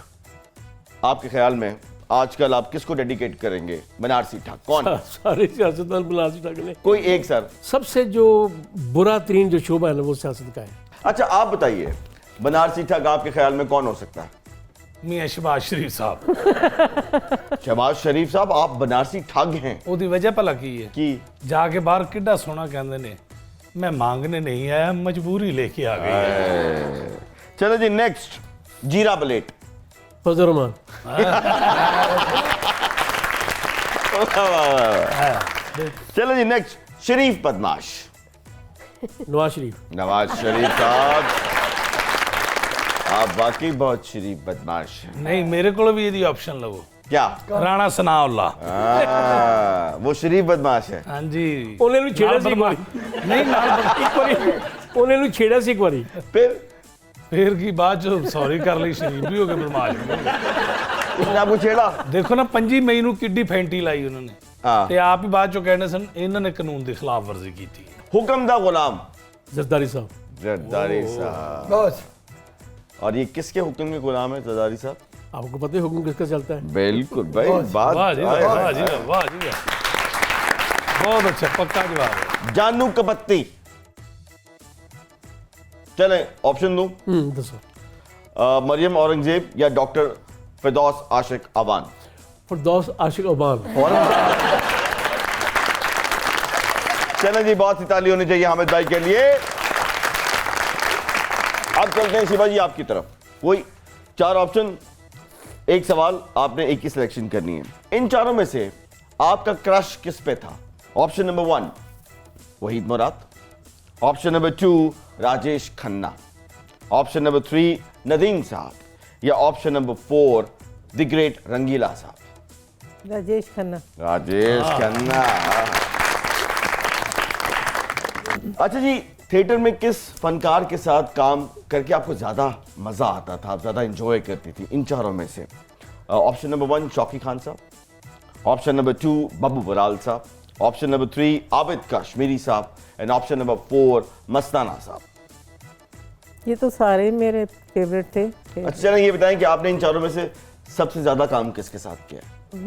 आपके ख्याल में आजकल आप किसको डेडिकेट करेंगे? बनारसी ठग कौन? सारे सियासतदान बनारसी ठग ने। कोई एक सर। सबसे जो बुरा तरीन जो शोबा है ना वो सियासत का है। अच्छा आप बताइए, बनारसी ठग आपके ख्याल में कौन हो सकता है? मियां शहबाज शरीफ साहब। शहबाज शरीफ साहब, आप बनारसी ठग हैं ਉਹਦੀ ਵਜ੍ਹਾ ਭਲਾ ਕੀ ਹੈ कि ਜਾ ਕੇ ਬਾਹਰ ਕਿੱਡਾ ਸੋਹਣਾ ਕਹਿੰਦੇ ਨੇ, मैं मांगने नहीं आया, मजबूरी लेके आ गई। चलो जी, नेक्स्ट जीरा बलेट। फजल रहमान। चलो जी, नेक्स्ट शरीफ बदमाश। नवाज शरीफ। नवाज शरीफ साहब, आप वाकई बहुत शरीफ बदमाश हैं। नहीं, मेरे को भी यदि ऑप्शन लवो। क्या? राणा सनाउल्ला। वो शरीफ बदमाश है। हाँ जी। ਉਹਨੇ ਨੂੰ ਛੇੜਿਆ ਸੀ ਇੱਕ ਵਾਰੀ। नहीं नाल ਇੱਕ ਵਾਰੀ ਉਹਨੇ ਨੂੰ ਛੇੜਿਆ ਸੀ ਇੱਕ ਵਾਰੀ। फिर की बात जो सॉरी कर ली, शरीफ भी हो गए, बदमाश भी हो गए। उसने आपको छेड़ा? देखो ना 5 मई ਨੂੰ ਕਿੱਡੀ ਫੈਂਟੀ ਲਾਈ ਉਹਨਾਂ ਨੇ, हाँ। ਤੇ ਆਪ ਹੀ ਬਾਅਦ ਚੋਂ ਕਹਿੰਦੇ ਸਨ ਇਹਨਾਂ ਨੇ ਕਾਨੂੰਨ ਦੀ ਖਿਲਾਫ ਵਰਜ਼ੀ ਕੀਤੀ। हुक्म दा गुलाम जरदारी साहब। जरदारी साहब। बस और ये किसके हुक्म के गुलाम है जरदारी साहब? आपको पता है हुक्म किसका चलता है? बिल्कुल भाई, बात वाह जी वाह, आए, वाह आए, जी वाह, वाह जी वाह। बहुत अच्छा, पक्का जवाब है। जानू कपत्ती। चले ऑप्शन दूं? दसो। मरियम औरंगजेब या डॉक्टर फिरदौस आशिक अवान? फिरदौस आशिक अवान। चलें जी, बहुत सी ताली होनी चाहिए हामिद भाई के लिए। अब चलते हैं शिवा जी आपकी तरफ। वही 4 ऑप्शन, एक सवाल, आपने एक ही सिलेक्शन करनी है। इन चारों में से आपका क्रश किस पे था? Option number 1 Waheed Murad, option number 2 Rajesh Khanna, option number 3 Nadeem साहब या option number 4 the great Rangeela साहब? राजेश खन्ना। राजेश खन्ना। अच्छा जी, थिएटर में किस फनकार के साथ काम करके आपको ज्यादा मजा आता था, आप ज्यादा एंजॉय करती थी इन चारों में से? ऑप्शन नंबर 1 शौकी खान साहब, ऑप्शन नंबर 2 बब्बू बराल साहब, ऑप्शन नंबर 3 आबिद कश्मीरी साहब एंड ऑप्शन नंबर 4 मस्ताना साहब। ये तो सारे मेरे फेवरेट थे। अच्छा चलें, ये बताएं कि आपने इन चारों में से सबसे ज्यादा काम किसके साथ किया?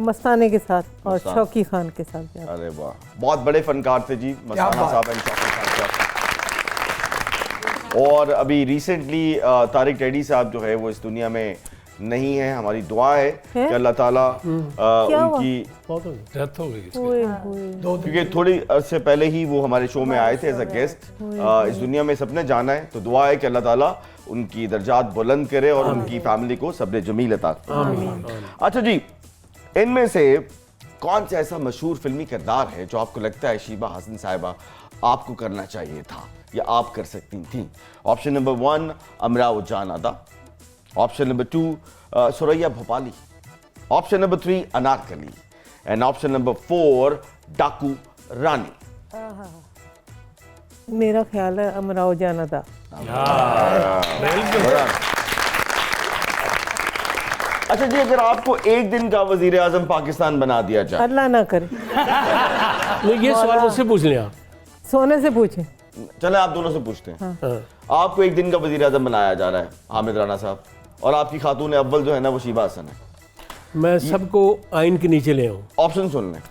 मस्ताने के साथ और मस्ताना। शौकी खान के साथ ज्यादा। अरे वाह, बहुत बड़े फनकार थे जी मस्ताना बात। साहब एंड शौकी खान साहब। और अभी रिसेंटली तारिक टेडी साहब जो है वो इस दुनिया में नहीं है। हमारी दुआ है कि अल्लाह ताला उनकी, बहुत हो गया। डेथ हो गई। हुए हुए। क्योंकि थोड़ी अरसे पहले ही वो हमारे शो में आए थे एज अ गेस्ट। इस दुनिया में सबने जाना है, तो दुआ है कि अल्लाह ताला उनकी दर्जात बुलंद करे और उनकी फैमिली को सब्र जमील अता करे। अच्छा जी, इनमें से कौन सा ऐसा मशहूर फिल्मी किरदार है जो आपको लगता है शीबा हसन साहिबा आपको करना चाहिए था या आप कर सकती थी? ऑप्शन नंबर 1 अमराव जान अदा, option number 2 Suraiya Bhopali, option number 3 Anarkali and option number 4 डाकू रानी। मेरा ख्याल है अमराव जाना था। अच्छा जी, अगर आपको एक दिन का वजीर आजम पाकिस्तान बना दिया जाए? अल्लाह ना करे। नहीं, ये सवाल मुझसे पूछ लें आप। सोने से पूछे। चले आप दोनों से पूछते हैं। हाँ। आपको एक दिन का वजीर आजम बनाया जा रहा है हामिद राणा साहब, और आपकी खातून अव्वल जो है ना वो शीबा हसन है। मैं सबको आइन के नीचे ले आऊँ। ऑप्शन सुन लें।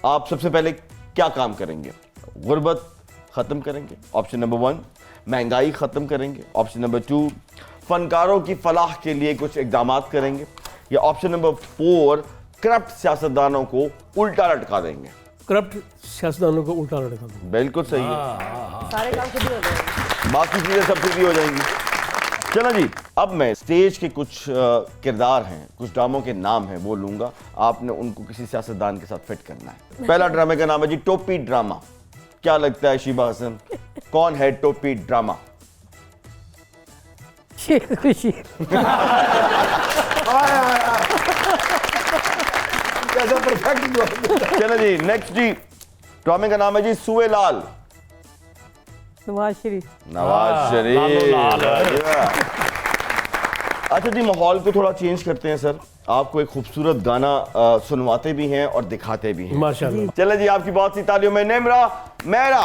आप सबसे पहले क्या काम करेंगे? गुर्बत खत्म करेंगे, ऑप्शन नंबर 1। महंगाई खत्म करेंगे, ऑप्शन नंबर 2। फनकारों की फलाह के लिए कुछ इकदाम करेंगे, या ऑप्शन नंबर 4 करप्ट सियासतदानों को उल्टा लटका देंगे। करप्ट सियासतदानों को उल्टा लटका दो। बिल्कुल सही है, सारे काम खुद ही हो जाएंगे। बाकी चीजें सब खुद ही हो जाएंगी। चलो जी, अब मैं स्टेज के कुछ किरदार हैं, कुछ ड्रामों के नाम हैं, वो लूंगा। आपने उनको किसी सियासतदान के साथ फिट करना है। पहला ड्रामे का नाम है जी टोपी ड्रामा। क्या लगता है शीबा हसन, कौन है टोपी ड्रामा? शेख खुशी। कैसा परफेक्ट जवाब। चलो जी, नेक्स्ट जी, ड्रामे का नाम है जी सुएलाल। नवाज शरीफ। नवाज शरीफ। अच्छा जी, माहौल को थोड़ा चेंज करते हैं सर। आपको एक खूबसूरत गाना सुनवाते भी हैं और दिखाते भी हैं। माशाल्लाह। चले जी, आपकी बहुत सी तालियों में नेमरा मेरा।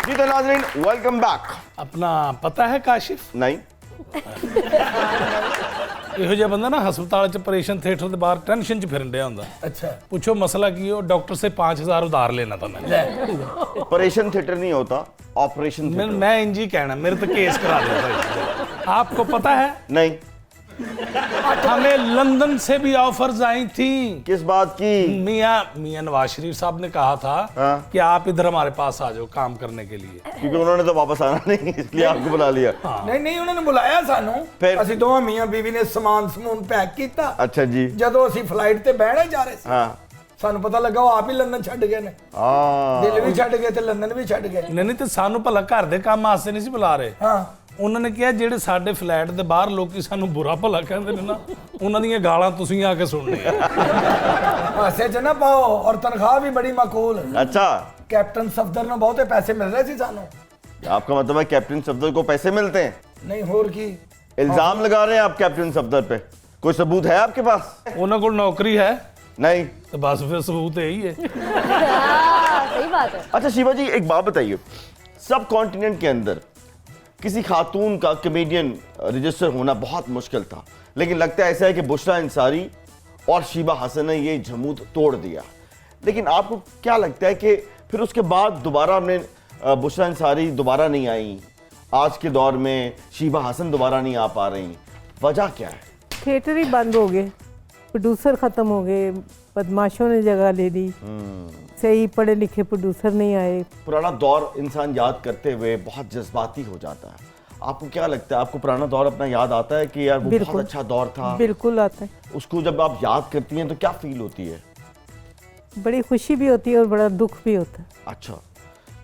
जी तो नाज़रीन, वेलकम बैक। अपना पता है काशिफ नहीं, ਇਹੋ ਜਿਹਾ ਬੰਦਾ ਨਾ ਹਸਪਤਾਲ ਚ ਆਪਰੇਸ਼ਨ ਥੀਏਟਰ ਦੇ ਬਾਹਰ ਟੈਨਸ਼ਨ ਚ ਫਿਰਨ ਡਿਆ ਹੁੰਦਾ। अच्छा पूछो मसला की हो, डॉक्टर से 5000 उधार लेना था मैंने। ऑपरेशन थिएटर नहीं होता, ऑपरेशन थिएटर। मैं इंज ही कहना, मेरे तो केस करा देता। आपको पता है नहीं, हमें लंदन से भी ऑफर्स आई थी। किस बात की? मियां नवाज शरीफ साहब ने कहा था हाँ। कि आप इधर हमारे पास आ जाओ काम करने के लिए। क्योंकि उन्होंने तो वापस आना नहीं, इसलिए आपको बुला लिया। नहीं नहीं उन्होंने बुलाया ਸਾਨੂੰ ਫਿਰ? ਅਸੀਂ ਦੋਵਾਂ ਮੀਆਂ ਬੀਵੀ ਨੇ ਸਮਾਨ ਸਮੂਨ ਪੈਕ ਕੀਤਾ। अच्छा जी। ਜਦੋਂ ਅਸੀਂ ਫਲਾਈਟ ਤੇ ਬਹਿਣੇ ਜਾ ਰਹੇ ਸੀ हाँ ਸਾਨੂੰ ਪਤਾ ਲੱਗਾ ਉਹ ਆਪ ਹੀ ਲੰਡਨ ਛੱਡ ਗਏ ਨੇ। हाँ ਦਿੱਲੀ ਵੀ ਛੱਡ ਗਏ ਤੇ ਲੰਡਨ ਵੀ ਛੱਡ ਗਏ। ਨਹੀਂ ਤੇ ਸਾਨੂੰ ਭਲਾ ਘਰ ਦੇ ਕੰਮ ਵਾਸਤੇ ਨਹੀਂ ਸੀ ਬੁਲਾ ਰਹੇ। ਹਾਂ ਉਹਨਾਂ ਨੇ ਕਿਹਾ ਜਿਹੜੇ ਸਾਡੇ ਫਲੈਟ ਦੇ ਬਾਹਰ ਲੋਕੀ ਸਾਨੂੰ ਬੁਰਾ ਭਲਾ ਕਹਿੰਦੇ ਨੇ ਨਾ, ਉਹਨਾਂ ਦੀਆਂ ਗਾਲਾਂ ਤੁਸੀਂ ਆ ਕੇ ਸੁਣਨੀਆਂ। ਹਾਸੇ ਚ ਨਾ ਪਾਓ ਔਰ ਤਨਖਾਹ ਵੀ ਬੜੀ ਮਾਕੂਲ। अच्छा, ਕੈਪਟਨ ਸਫਦਰ ਨੂੰ ਬਹੁਤੇ ਪੈਸੇ ਮਿਲ ਰਹੇ ਸੀ ਸਾਨੂੰ। आपका मतलब है कैप्टन सफदर को पैसे मिलते हैं? ਨਹੀਂ ਹੋਰ ਕੀ। इल्जाम लगा रहे हैं आप कैप्टन सफदर पे? कोई सबूत है आपके पास? ਉਹਨਾਂ ਕੋਲ ਨੌਕਰੀ ਹੈ नहीं। ਤੇ ਬਸ ਫਿਰ ਸਬੂਤ ਇਹੀ ਹੈ। सही बात है। अच्छा शिवा जी, एक बात बताइए, सब कॉन्टिनेंट के अंदर किसी खातून का कॉमेडियन रजिस्टर होना बहुत मुश्किल था, लेकिन लगता है ऐसा है कि बुशरा अंसारी और शीबा हसन ने ये जमूद तोड़ दिया। लेकिन आपको क्या लगता है कि फिर उसके बाद दोबारा हमने बुशरा अंसारी दोबारा नहीं आई, आज के दौर में शीबा हसन दोबारा नहीं आ पा रही, वजह क्या है? थिएटर ही बंद हो गए, प्रोड्यूसर खत्म हो गए, बदमाशों ने जगह ले ली, सही पढ़े लिखे प्रोड्यूसर नहीं आए। पुराना दौर इंसान याद करते हुए बहुत जज्बाती हो जाता है। आपको क्या लगता है, आपको पुराना दौर अपना याद आता है कि यार वो बहुत बिल्कुल। अच्छा दौर था? बिल्कुल आता है, उसको जब आप याद करती हैं तो क्या फील होती है? बड़ी खुशी भी होती है और बड़ा दुख भी होता है। अच्छा,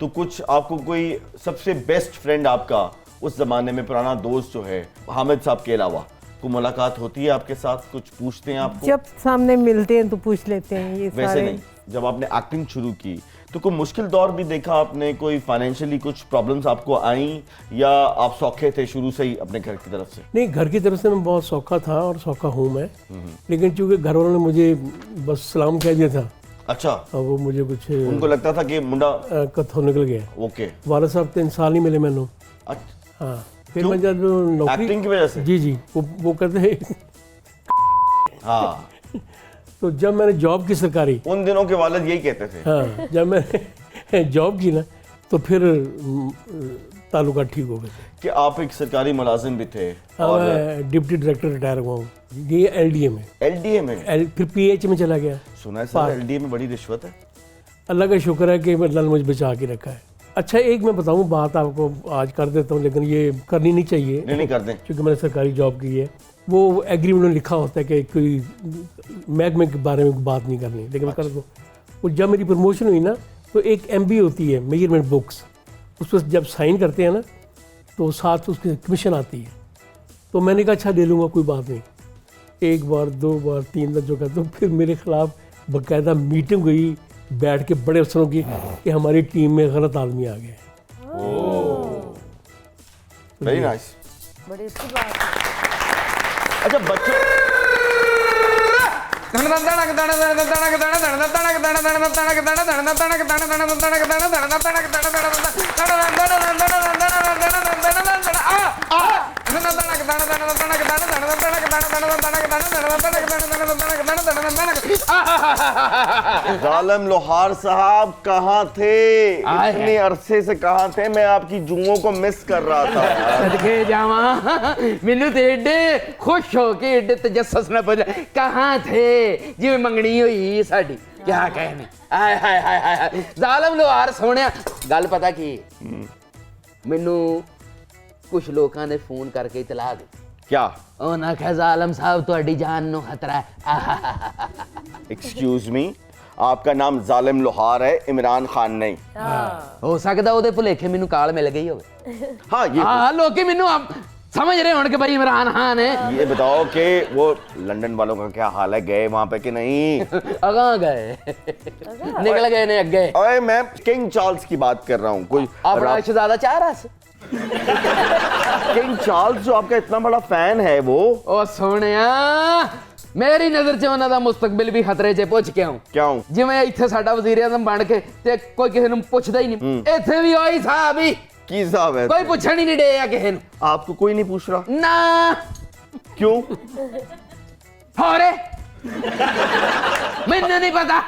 तो कुछ आपको कोई सबसे बेस्ट फ्रेंड आपका उस जमाने में, पुराना दोस्त जो है हामिद साहब के अलावा, को मुलाकात होती है आपके साथ, कुछ पूछते हैं आपको? जब सामने मिलते हैं तो पूछ लेते हैं ये वैसे सारे। नहीं, जब आपने एक्टिंग शुरू की तो कोई मुश्किल दौर भी देखा आपने? कोई फाइनेंशियली कुछ प्रॉब्लम्स आपको आई, या आप सौखे थे शुरू से ही अपने घर की तरफ से? नहीं, घर की तरफ से मैं बहुत सौखा था और सौखा हूँ मैं, लेकिन चूंकि घर वालों ने मुझे बस सलाम कह दिया था, अच्छा, और वो मुझे कुछ उनको लगता था कि मुंडा कथों निकल गया। ओके। वाला साहब 3 साल ही मिले मैंने। अच्छा, हाँ, फिर क्यों? मैं जब नौकरी, एक्टिंग की वजह से? जी जी, वो कहते हैं। हाँ, तो जब मैंने जॉब की सरकारी, उन दिनों के वालिद यही कहते थे। हाँ, जब मैंने जॉब की ना तो फिर ताल्लुका ठीक हो गए थे। कि आप एक सरकारी मुलाजिम भी थे हाँ, और मैं डिप्टी डायरेक्टर रिटायर हुआ हूँ, ये एलडीए में, एलडीए में। फिर पीएच में चला गया। सुना है सर एलडीए में बड़ी रिश्वत है। अल्लाह का शुक्र है कि अल्लाह ने मुझे बचा के रखा है। अच्छा, एक मैं बताऊँ बात आपको, आज कर देता हूँ लेकिन ये करनी नहीं चाहिए, नहीं कर दें। क्योंकि मैंने सरकारी जॉब की है। वो एग्रीमेंट में लिखा होता है कि कोई महकमे के बारे में बात नहीं करनी, लेकिन मैं कर दूँ। वो जब मेरी प्रमोशन हुई ना तो एक MB होती है, मेजरमेंट बुक्स, उस पर जब साइन करते हैं ना तो साथ उसकी कमीशन आती है। तो मैंने कहा अच्छा ले लूँगा, कोई बात नहीं। 1 बार 2 बार 3 बार जो कहते हैं, फिर मेरे खिलाफ बाकायदा मीटिंग हुई बैठ के बड़े अफसरों की कि हमारी टीम में गलत आदमी आ गए। Very nice. बड़ी अच्छी बात है। अच्छा, बच्चों जालिम लोहार साहब कहाँ थे? इतने अरसे से कहाँ थे? मैं आपकी जुओं को मिस कर रहा था। सदके जावा मैनू ते एडे खुश हो के एडे तजस्सुस ना पहुंचा कहाँ थे जिवें मंगनी हुई साडी क्या कहने आय हाय हाय हाय जालिम लोहार सोहणिया गल पता की मैनू कुछ लोगों ने फोन करके इतला दी क्या? उन्हें कहा जालिम साहब तुहाडी जान नू खतरा है एक्सक्यूज मी, आपका नाम जालिम लोहार है, इमरान खान नहीं। हो सकदा ओदे भुलेखे मैनू काल मिल गई होवे हाँ ये हाँ लोग मैनू समझ रहे होने के भाई इमरान खान है ये बताओ कि वो लंदन वालों का क्या हाल है, गए वहां पे कि नहीं? अगा गए निकल गए ने अगे अरे मैं किंग चार्ल्स की बात कर रहा हूँ। कोई अपना शहजादा चाह रहा है किंग चार्ल्स जो आपका इतना बड़ा फैन है वो ओ सोहणिया मेरी नजर च ਉਹਨਾਂ ਦਾ ਮੁਸਤਕਬਲ ਵੀ ਖਤਰੇ 'ਚ ਪੁੱਛ ਕੇ ਆਉਂ क्यों? ਜਿਵੇਂ ਇੱਥੇ ਸਾਡਾ ਵਜ਼ੀਰ ਆਜ਼ਮ ਬਣ ਕੇ ਤੇ ਕੋਈ ਕਿਸੇ ਨੂੰ ਪੁੱਛਦਾ ਹੀ ਨਹੀਂ ਇੱਥੇ ਵੀ ਉਹੀ ਹਿਸਾਬ ਹੀ की साहब है? ਕੋਈ ਪੁੱਛਣ ਹੀ ਨਹੀਂ ਡੇ ਆ ਕਿਸੇ ਨੂੰ आपको कोई नहीं पूछ रहा? ਨਾ क्यों? ਹੋਰੇ ਮੈਨੂੰ ਨਹੀਂ ਪਤਾ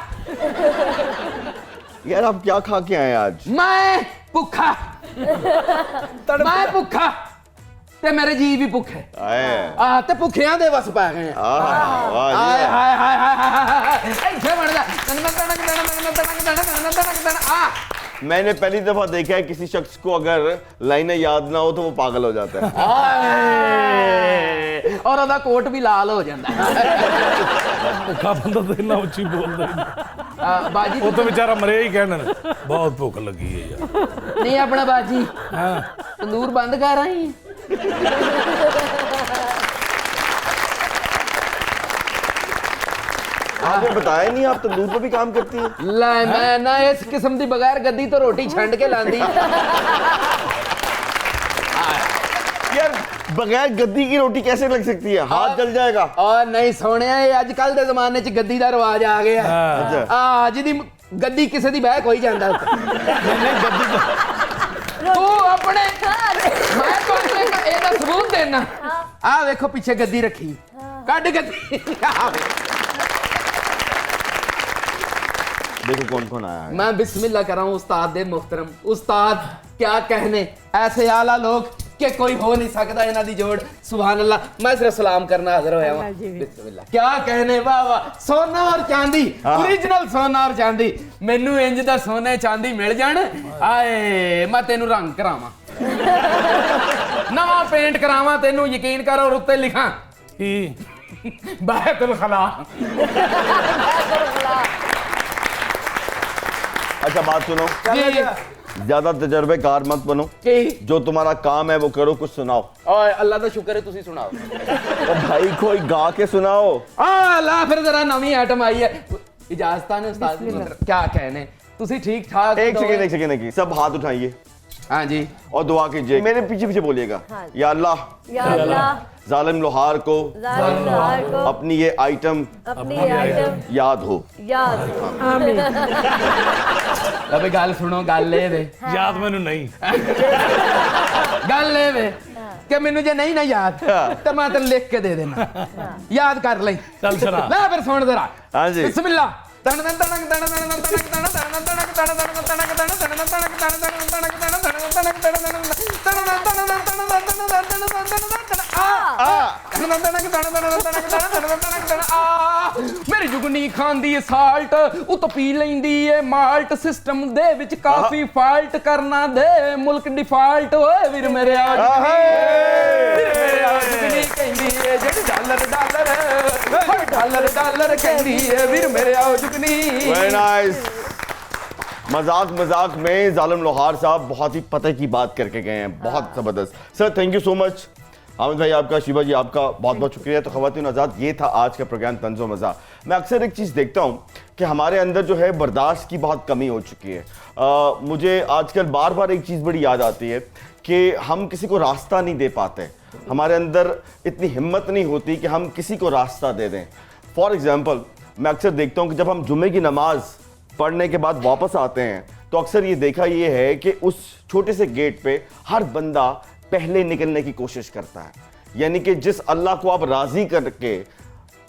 यार आप क्या खा के आए आज? ਮੈਂ ਭੁੱਖਾ ਮੈਂ ਭੁੱਖਾ ਤੇ ਮੇਰੇ ਜੀ ਵੀ ਭੁੱਖੇ आए ਆ ਤੇ ਭੁੱਖਿਆਂ ਦੇ ਵਸ ਪੈ ਗਏ ਆ वाह जी, ਹਾਏ वाह। ਹਾਏ ਹਾਏ ਹਾਏ ਇੱਥੇ ਬਣ ਜਾ ਆ मैंने पहली दफा देखा है किसी शख्स को अगर लाइनें याद ना हो तो वो पागल हो जाता है। ਹਾਏ ਔਰ ਉਹਦਾ ਕੋਟ ਵੀ ਲਾਲ ਹੋ ਜਾਂਦਾ ਭੁੱਖਾ ਬੰਦਾ ਤਾਂ ਇੰਨਾ ਉੱਚੀ ਬੋਲਦਾ ਹੀ ਨਹੀਂ। ਬਾਜੀ ਉਹ ਤਾਂ ਵਿਚਾਰਾ ਮਰਿਆ ਹੀ ਕਹਿਣ ਬਹੁਤ ਭੁੱਖ ਲੱਗੀ ਹੈ ਯਾਰ। ਨਹੀਂ ਆਪਣਾ ਬਾਜੀ ਹਾਂ ਤੰਦੂਰ ਬੰਦ ਕਰ ਆਈ आपने बताया नहीं आप तंदूर पे भी काम करती है? ਲੈ ਮੈਂ ਨਾ ਇਸ ਕਿਸਮ ਦੀ ਬਗੈਰ ਗੱਦੀ ਤੋਂ ਰੋਟੀ ਛੰਡ ਕੇ ਲਾਂਦੀ यार बगैर गद्दी की रोटी कैसे लग सकती है? हाथ जल जाएगा। ਔਰ ਨਹੀਂ ਸੋਹਣਿਆ ਇਹ ਅੱਜ ਕੱਲ ਦੇ ਜ਼ਮਾਨੇ 'ਚ ਗੱਦੀ ਦਾ ਰਿਵਾਜ ਆ ਗਿਆ अच्छा ਆ ਜਿਹਦੀ ਗੱਦੀ ਕਿਸੇ ਦੀ ਬਹਿ ਕੋਈ ਜਾਂਦਾ ਨਹੀਂ ਗੱਦੀ ਤੂੰ ਆਪਣੇ ਮੈਂ ਤੁਹਾਨੂੰ ਇੱਕ ਇਹਦਾ ਸਬੂਤ ਦੇਣਾ ਆ ਵੇਖੋ ਪਿੱਛੇ ਗੱਦੀ ਰੱਖੀ ਕੱਢ ਗੱਦੀ ਆ ਵੇ। देखो कौन कौन आया है। मैं बिस्मिल्लाह कर रहा हूँ उस्ताद दे मोहतरम उस्ताद क्या कहने ऐसे आला लोग कि कोई हो नहीं सकता इन्हां दी जोड़ सुभान अल्लाह मैं सिर्फ सलाम करना हाजिर होया हूं बिस्मिल्लाह क्या कहने वाह वाह सोना और चांदी ओरिजिनल सोना और चांदी मैनू इंज दा सोने चांदी मिल जाण आए मैं तेनू रंग करावां नवा पेंट करावां तेनू यकीन कर और उत्ते लिखां ਕੀ बैतुल खला अच्छा बात सुनो, जी ज्यादा तजर्बेकार मत बनो, की जो तुम्हारा काम है वो करो, कुछ सुनाओ। ओए अल्लाह दा शुक्र है तुसी सुनाओ और भाई कोई गा के सुनाओ। ला फिर जरा नवी आइटम आई है इजाजत ने उस्ताद क्या कहने तुसी ठीक ठाक एक सेकंड की सब हाथ उठाइए हाँ जी और दुआ कीजिए, मेरे पीछे पीछे बोलिएगा। हाँ। या अल्लाह या अल्लाह जालिम लोहार को जालिम लोहार को अपनी ये आइटम अपनी आइटम याद हो। याद आमीन अबे गल सुनो गल ले वे ਯਾਦ ਮੈਨੂੰ ਨਹੀਂ गल ले वे कि मैनू जे नहीं ना याद तो मैं तेन लिख के दे देना याद कर ले ਚੱਲ ਸੁਣਾ ला फिर सुन जरा हाँ जी। बिस्मिल्लाह मेरी जुगनी खांदी साल्ट उत पी लेंदी है माल्ट सिस्टम दे विच काफी फाल्ट करना दे मुल्क डिफाल्ट ओए वीर मेरे आज मेरे आज जुगनी कहंदी है जेड़ी डॉलर डॉलर डॉलर कहंदी है वीर मेरे आज जुगनी वेरी नाइस। मजाक मजाक में जालिम लोहार साहब बहुत ही पते की बात करके गए हैं, बहुत जबरदस्त। Sir thank you so much. Hamid भाई आपका, शिवा जी आपका बहुत बहुत शुक्रिया। तो ख़वातीन आज़ाद, ये था आज का प्रोग्राम तंज़ो मज़ा। मैं अक्सर एक चीज़ देखता हूँ कि हमारे अंदर जो है बर्दाश्त की बहुत कमी हो चुकी है। मुझे आजकल बार बार एक चीज़ बड़ी याद आती है कि हम किसी को रास्ता नहीं दे पाते, हमारे अंदर इतनी हिम्मत नहीं होती कि हम किसी को रास्ता दे दें। फॉर एग्जाम्पल मैं अक्सर देखता हूं कि जब हम जुम्मे की नमाज पढ़ने के बाद वापस आते हैं तो अक्सर ये देखा ये है कि उस छोटे से गेट पे हर बंदा पहले निकलने की कोशिश करता है, यानी कि जिस अल्लाह को आप राजी करके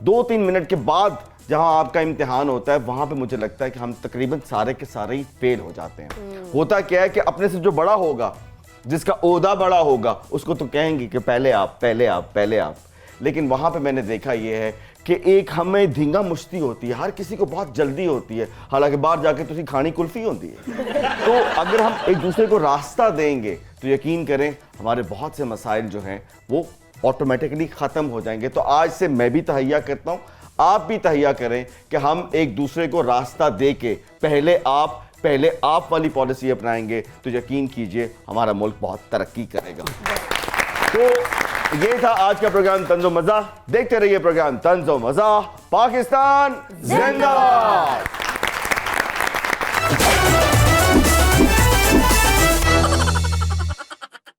2-3 मिनट के बाद जहां आपका इम्तिहान होता है वहां पे मुझे लगता है कि हम तकरीबन सारे के सारे ही फेल हो जाते हैं। होता क्या है कि अपने से जो बड़ा होगा, जिसका ओहदा बड़ा होगा, उसको तो कहेंगे कि पहले आप, पहले आप, पहले आप। लेकिन वहां पे मैंने देखा ये है कि एक हमें धींगा मुश्ती होती है, हर किसी को बहुत जल्दी होती है, हालांकि बाहर जाके तुसी खानी कुल्फी होती है। तो अगर हम एक दूसरे को रास्ता देंगे तो यकीन करें हमारे बहुत से मसाइल जो हैं वो ऑटोमेटिकली ख़त्म हो जाएंगे। तो आज से मैं भी तहैया करता हूँ, आप भी तहैया करें कि हम एक दूसरे को रास्ता दे के पहले आप वाली पॉलिसी अपनाएंगे तो यकीन कीजिए हमारा मुल्क बहुत तरक्की करेगा। तो ये था आज का प्रोग्राम तंज़ो मज़ा। देखते रहिए प्रोग्राम तंज़ो मज़ा। पाकिस्तान जिंदाबाद।